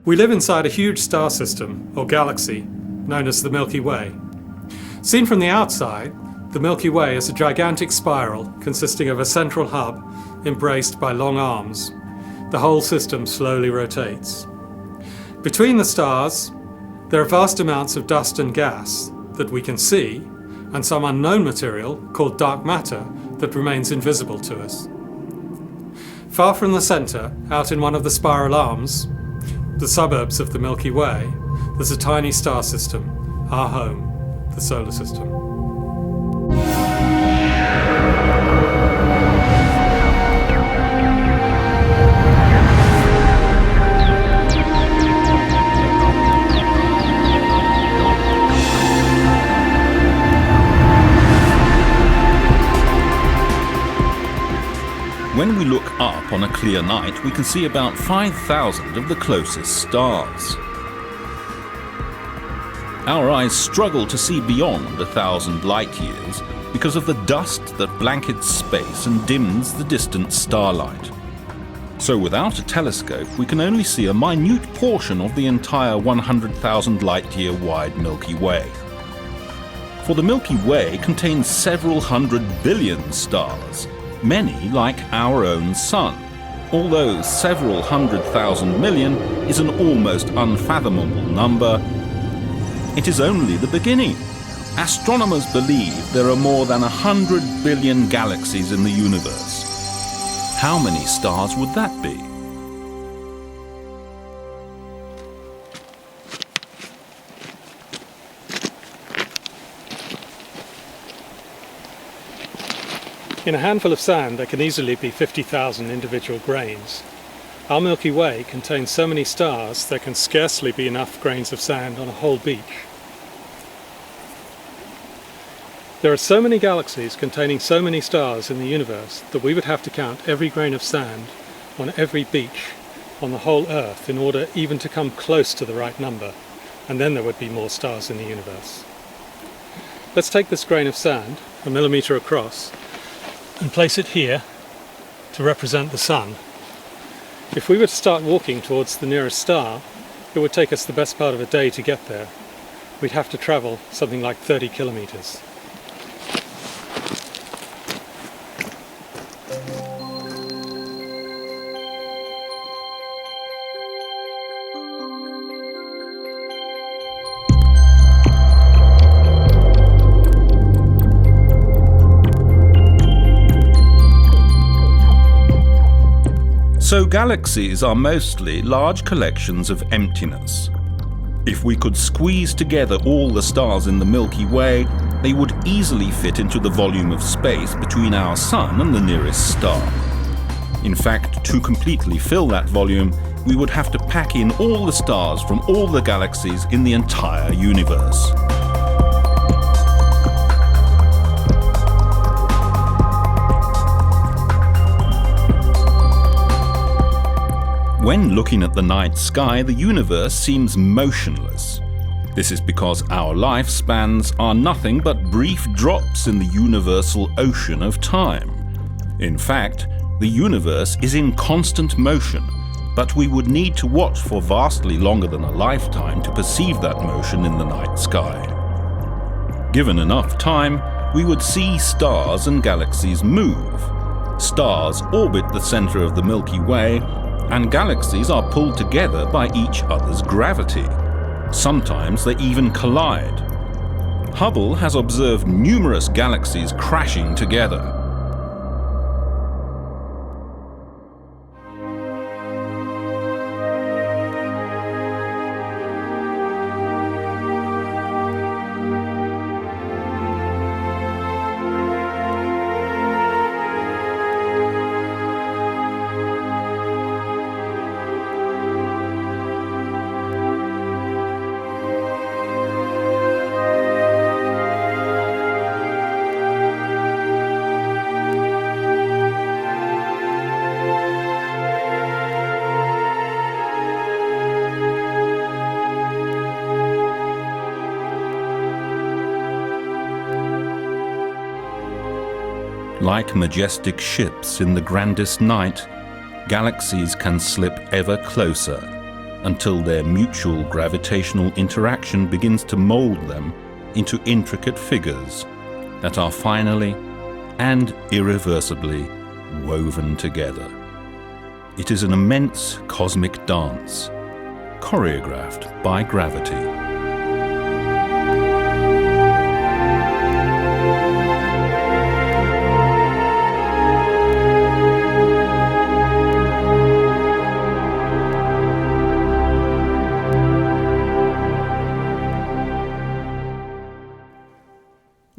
We live inside a huge star system, or galaxy, known as the Milky Way. Seen from the outside, the Milky Way is a gigantic spiral consisting of a central hub embraced by long arms. The whole system slowly rotates. Between the stars, there are vast amounts of dust and gas that we can see, and some unknown material called dark matter that remains invisible to us. Far from the centre, out in one of the spiral arms, the suburbs of the Milky Way, there's a tiny star system, our home, the solar system. When we look up on a clear night, we can see about 5,000 of the closest stars. Our eyes struggle to see beyond 1,000 light years because of the dust that blankets space and dims the distant starlight. So without a telescope, we can only see a minute portion of the entire 100,000 light-year wide Milky Way. For the Milky Way contains several hundred billion stars, many like our own Sun, although several 100,000 million is an almost unfathomable number. It is only the beginning. Astronomers believe there are more than 100 billion galaxies in the universe. How many stars would that be? In a handful of sand, there can easily be 50,000 individual grains. Our Milky Way contains so many stars there can scarcely be enough grains of sand on a whole beach. There are so many galaxies containing so many stars in the universe that we would have to count every grain of sand on every beach on the whole Earth in order even to come close to the right number, and then there would be more stars in the universe. Let's take this grain of sand, a millimetre across, and place it here to represent the Sun. If we were to start walking towards the nearest star, it would take us the best part of a day to get there. We'd have to travel something like 30 kilometres. So galaxies are mostly large collections of emptiness. If we could squeeze together all the stars in the Milky Way, they would easily fit into the volume of space between our Sun and the nearest star. In fact, to completely fill that volume, we would have to pack in all the stars from all the galaxies in the entire universe. When looking at the night sky, the universe seems motionless. This is because our lifespans are nothing but brief drops in the universal ocean of time. In fact, the universe is in constant motion, but we would need to watch for vastly longer than a lifetime to perceive that motion in the night sky. Given enough time, we would see stars and galaxies move. Stars orbit the center of the Milky Way, and galaxies are pulled together by each other's gravity. Sometimes they even collide. Hubble has observed numerous galaxies crashing together. Like majestic ships in the grandest night, galaxies can slip ever closer, until their mutual gravitational interaction begins to mold them into intricate figures that are finally and irreversibly woven together. It is an immense cosmic dance, choreographed by gravity.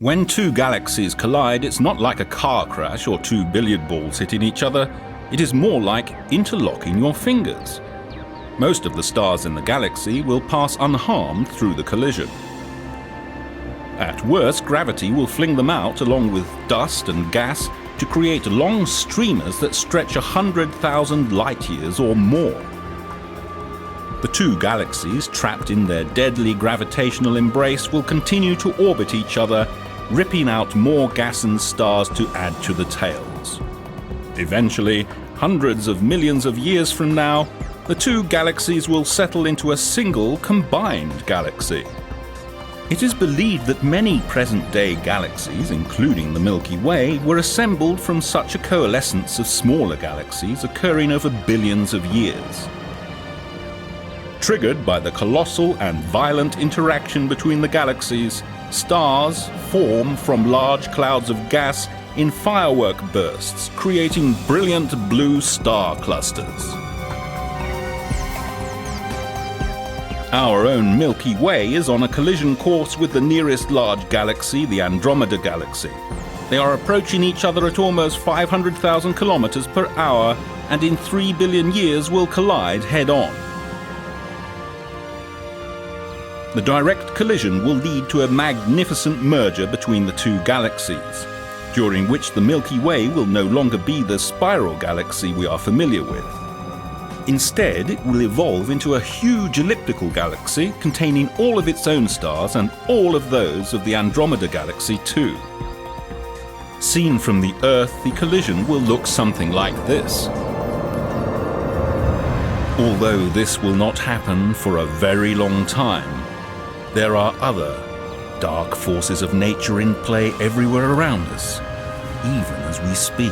When two galaxies collide, it's not like a car crash or two billiard balls hitting each other. It is more like interlocking your fingers. Most of the stars in the galaxy will pass unharmed through the collision. At worst, gravity will fling them out along with dust and gas to create long streamers that stretch 100,000 light-years or more. The two galaxies, trapped in their deadly gravitational embrace, will continue to orbit each other, ripping out more gas and stars to add to the tails. Eventually, hundreds of millions of years from now, the two galaxies will settle into a single combined galaxy. It is believed that many present-day galaxies, including the Milky Way, were assembled from such a coalescence of smaller galaxies occurring over billions of years. Triggered by the colossal and violent interaction between the galaxies, stars form from large clouds of gas in firework bursts, creating brilliant blue star clusters. Our own Milky Way is on a collision course with the nearest large galaxy, the Andromeda Galaxy. They are approaching each other at almost 500,000 kilometers per hour, and in 3 billion years will collide head-on. The direct collision will lead to a magnificent merger between the two galaxies, during which the Milky Way will no longer be the spiral galaxy we are familiar with. Instead, it will evolve into a huge elliptical galaxy containing all of its own stars and all of those of the Andromeda Galaxy too. Seen from the Earth, the collision will look something like this. Although this will not happen for a very long time, there are other dark forces of nature in play everywhere around us, even as we speak.